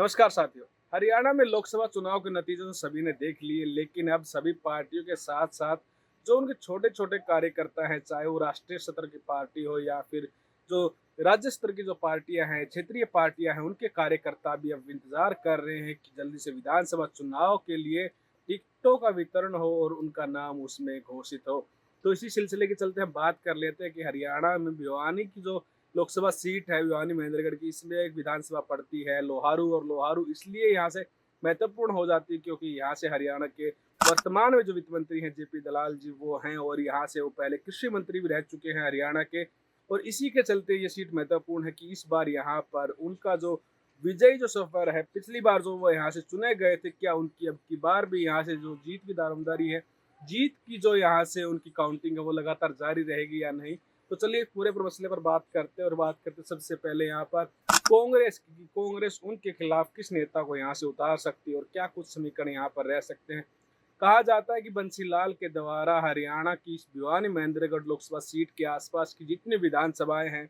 नमस्कार साथियों। हरियाणा में लोकसभा चुनाव के नतीजे तो सभी ने देख लिए, लेकिन अब सभी पार्टियों के साथ साथ जो उनके छोटे छोटे कार्यकर्ता हैं, चाहे वो राष्ट्रीय स्तर की पार्टी हो या फिर जो राज्य स्तर की जो पार्टियां हैं, क्षेत्रीय पार्टियां हैं, उनके कार्यकर्ता भी अब इंतजार कर रहे हैं कि जल्दी से विधानसभा चुनाव के लिए टिकटों का वितरण हो और उनका नाम उसमें घोषित हो। तो इसी सिलसिले के चलते हम बात कर लेते हैं कि हरियाणा में भिवानी की जो लोकसभा सीट है, भिवानी महेंद्रगढ़ की, इसमें एक विधानसभा पड़ती है लोहारू, और लोहारू इसलिए यहाँ से महत्वपूर्ण हो जाती है क्योंकि यहाँ से हरियाणा के वर्तमान में जो वित्त मंत्री हैं जेपी दलाल जी वो हैं, और यहाँ से वो पहले कृषि मंत्री भी रह चुके हैं हरियाणा के। और इसी के चलते ये सीट महत्वपूर्ण है कि इस बार यहाँ पर उनका जो विजयी जो सफर है, पिछली बार जो वो यहाँ से चुने गए थे, क्या उनकी अब की बार भी यहाँ से जो जीत की दारोमदारी है, जीत की जो यहाँ से उनकी काउंटिंग है, वो लगातार जारी रहेगी या नहीं। तो चलिए पूरे मसले पर बात करते हैं, और बात करते सबसे पहले यहाँ पर कांग्रेस की। कांग्रेस उनके खिलाफ किस नेता को यहाँ से उतार सकती है और क्या कुछ समीकरण यहाँ पर रह सकते हैं। कहा जाता है कि बंसीलाल के द्वारा हरियाणा की इस भिवानी महेंद्रगढ़ लोकसभा सीट के आसपास की जितनी विधानसभाएं हैं,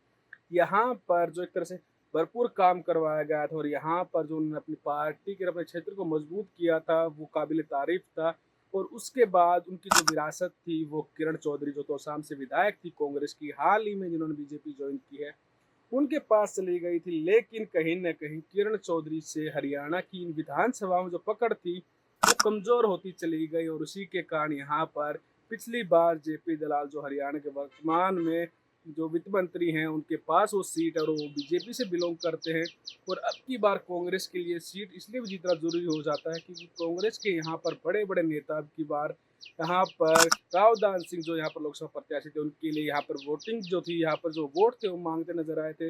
यहाँ पर जो एक तरह से भरपूर काम करवाया गया था, और यहाँ पर जो उन्होंने अपनी पार्टी के अपने क्षेत्र को मजबूत किया था, वो काबिल तारीफ था। और उसके बाद उनकी जो विरासत थी, वो किरण चौधरी जो तोसाम से विधायक थी कांग्रेस की, हाल ही में जिन्होंने बीजेपी ज्वाइन की है, उनके पास चली गई थी। लेकिन कहीं न कहीं किरण चौधरी से हरियाणा की इन विधानसभाओं में जो पकड़ थी, वो कमजोर होती चली गई, और उसी के कारण यहाँ पर पिछली बार जेपी दलाल जो हरियाणा के वर्तमान में जो वित्त मंत्री हैं, उनके पास वो सीट है और वो बीजेपी से बिलोंग करते हैं। और अब की बार कांग्रेस के लिए सीट इसलिए भी जीतना जरूरी हो जाता है क्योंकि कांग्रेस के यहाँ पर बड़े बड़े नेता अब की बार यहाँ पर रावदान सिंह जो यहाँ पर लोकसभा प्रत्याशी थे, उनके लिए यहाँ पर वोटिंग जो थी, यहाँ पर जो वोट थे वो मांगते नजर आए थे।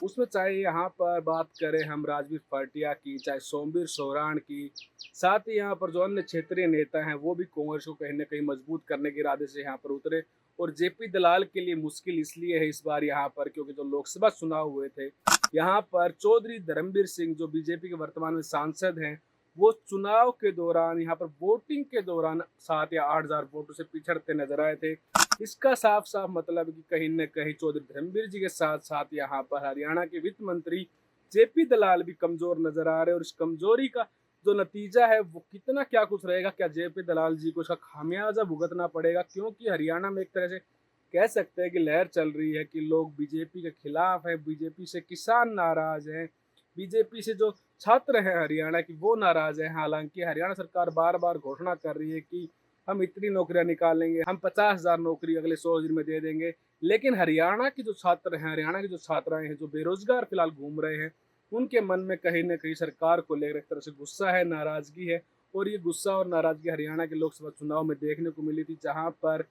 उसमें चाहे यहाँ पर बात करें हम राजवीर फर्टिया की, चाहे सोमवीर सोराण की, साथ ही यहाँ पर जो अन्य क्षेत्रीय नेता हैं वो भी कांग्रेस को कहीं ना कहीं मजबूत करने के इरादे से यहाँ पर उतरे। और जेपी दलाल के लिए मुश्किल इसलिए है इस बार यहाँ पर क्योंकि जो लोकसभा चुनाव हुए थे, यहाँ पर चौधरी धर्मवीर सिंह जो बीजेपी के वर्तमान में सांसद हैं, वो चुनाव के दौरान यहाँ पर वोटिंग के दौरान 7 या 8 हजार वोटों से पिछड़ते नजर आए थे। इसका साफ साफ मतलब कि कहीं न कहीं चौधरी धर्मवीर जी के साथ साथ यहाँ पर हरियाणा के वित्त मंत्री जेपी दलाल भी कमजोर नजर आ रहे हैं। और इस कमजोरी का जो नतीजा है वो कितना क्या कुछ रहेगा, क्या जेपी दलाल जी को इसका खामियाजा भुगतना पड़ेगा, क्योंकि हरियाणा में एक तरह से कह सकते हैं कि लहर चल रही है कि लोग बीजेपी के खिलाफ है, बीजेपी से किसान नाराज हैं, बीजेपी से जो छात्र हैं हरियाणा की वो नाराज हैं। हालांकि हरियाणा सरकार बार बार घोषणा कर रही है कि हम इतनी नौकरियां निकालेंगे, हम 50,000 नौकरी अगले 100 दिन में दे देंगे। लेकिन हरियाणा की जो छात्र हैं, हरियाणा की जो छात्राएं हैं, जो बेरोजगार फिलहाल घूम रहे हैं, उनके मन में कहीं ना कहीं सरकार को लेकर एक तरह से गुस्सा है, नाराजगी है। और ये गुस्सा और नाराजगी हरियाणा के लोकसभा चुनाव में देखने को मिली थी, जहां पर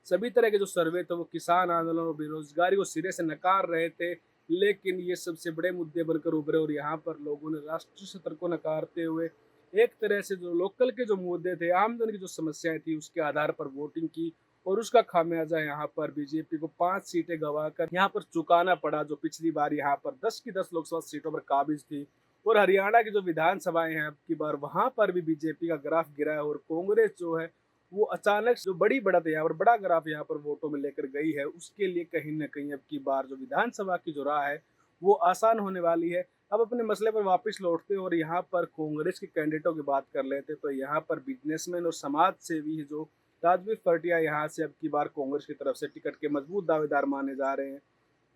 सभी तरह के जो सर्वे थे वो किसान आंदोलन और बेरोजगारी को सिरे से नकार रहे थे। लेकिन ये सबसे बड़े मुद्दे बनकर उभरे, और यहाँ पर लोगों ने राष्ट्रीय स्तर को नकारते हुए एक तरह से जो लोकल के जो मुद्दे थे, आमदनी की जो समस्याएं थी, उसके आधार पर वोटिंग की। और उसका खामियाजा यहाँ पर बीजेपी को 5 सीटें गंवाकर यहाँ पर चुकाना पड़ा, जो पिछली बार यहाँ पर 10 की 10 लोकसभा सीटों पर काबिज थी। और हरियाणा की जो विधानसभाएं हैं अब की बार, वहां पर भी बीजेपी का ग्राफ गिरा है, और कांग्रेस जो है वो अचानक जो बड़ी बढ़त है यहाँ पर, बड़ा ग्राफ यहाँ पर वोटों में लेकर गई है। उसके लिए कहीं ना कहीं अब की बार जो विधानसभा की जो राह है वो आसान होने वाली है। अब अपने मसले पर वापस लौटते हैं और यहाँ पर कांग्रेस के कैंडिडेटों की बात कर लेते हैं। तो यहाँ पर बिजनेसमैन और समाज सेवी जो राजवीर फर्टिया यहाँ से अब की बार कांग्रेस की तरफ से टिकट के मजबूत दावेदार माने जा रहे हैं।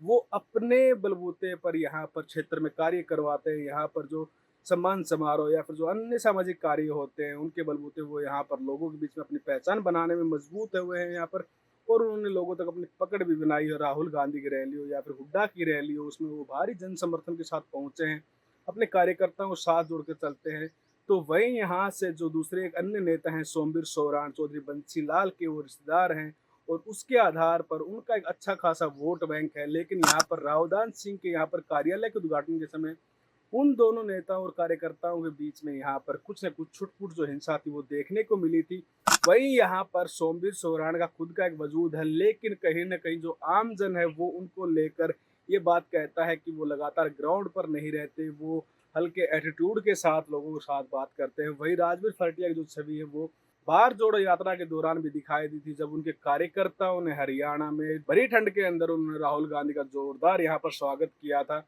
वो अपने बलबूते पर यहाँ पर क्षेत्र में कार्य करवाते हैं। यहाँ पर जो सम्मान समारोह या फिर जो अन्य सामाजिक कार्य होते हैं, उनके बलबूते वो यहाँ पर लोगों के बीच में अपनी पहचान बनाने में मजबूत हुए हैं यहाँ पर। और उन्होंने लोगों तक अपनी पकड़ भी बनाई है। राहुल गांधी की रैली हो या फिर हुड्डा की रैली हो, उसमें वो भारी जन समर्थन के साथ पहुंचे हैं, अपने कार्यकर्ताओं को साथ जोड़ के चलते हैं। तो वहीं यहाँ से जो दूसरे एक अन्य नेता हैं सोमवीर सोराण, चौधरी बंसी लाल के वो रिश्तेदार हैं, और उसके आधार पर उनका एक अच्छा खासा वोट बैंक है। लेकिन यहाँ पर रावदान सिंह के यहाँ पर कार्यालय के उद्घाटन के समय उन दोनों नेताओं और कार्यकर्ताओं के बीच में यहाँ पर कुछ न कुछ छुटपुट जो हिंसा थी वो देखने को मिली थी। वहीं यहाँ पर सोमवीर सोराण का खुद का एक वजूद है, लेकिन कहीं न कहीं जो आम जन है वो उनको लेकर ये बात कहता है कि वो लगातार ग्राउंड पर नहीं रहते, वो हल्के एटीट्यूड के साथ लोगों के साथ बात करते हैं। वही राजवीर फर्टिया की जो छवि है वो बाहर जोड़ो यात्रा के दौरान भी दिखाई दी थी, जब उनके कार्यकर्ताओं ने हरियाणा में भरी ठंड के अंदर उन्होंने राहुल गांधी का जोरदार यहाँ पर स्वागत किया था।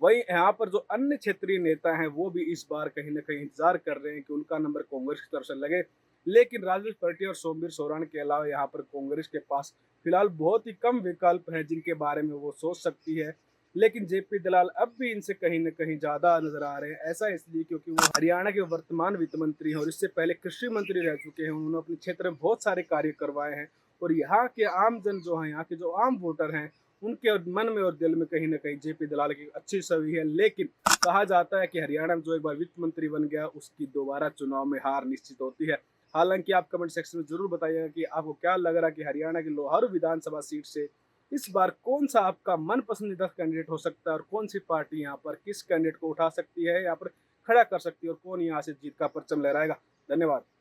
वहीं यहाँ पर जो अन्य क्षेत्रीय नेता हैं वो भी इस बार कहीं न कहीं इंतज़ार कर रहे हैं कि उनका नंबर कांग्रेस की तरफ से लगे। लेकिन राजेश पार्टी और सोमवीर सोरान के अलावा यहाँ पर कांग्रेस के पास फिलहाल बहुत ही कम विकल्प हैं जिनके बारे में वो सोच सकती है। लेकिन जेपी दलाल अब भी इनसे कहीं न कहीं ज़्यादा नज़र आ रहे हैं। ऐसा इसलिए क्योंकि वो हरियाणा के वर्तमान वित्त मंत्री हैं और इससे पहले कृषि मंत्री रह चुके हैं। उन्होंने अपने क्षेत्र में बहुत सारे कार्य करवाए हैं और यहाँ के आम जन जो हैं, यहाँ के जो आम वोटर हैं, उनके मन में और दिल में कहीं न कहीं जेपी दलाल की अच्छी छवि है। लेकिन कहा जाता है कि हरियाणा में जो एक बार वित्त मंत्री बन गया, उसकी दोबारा चुनाव में हार निश्चित होती है। हालाँकि आप कमेंट सेक्शन में ज़रूर बताइएगा कि आपको क्या लग रहा है कि हरियाणा की लोहारू विधानसभा सीट से इस बार कौन-सा आपका मन पसंदीदा कैंडिडेट हो सकता है और कौन-सी पार्टी यहाँ पर किस कैंडिडेट को उठा सकती है, यहाँ पर खड़ा कर सकती है और कौन यहाँ से जीत का परचम लहराएगा? धन्यवाद।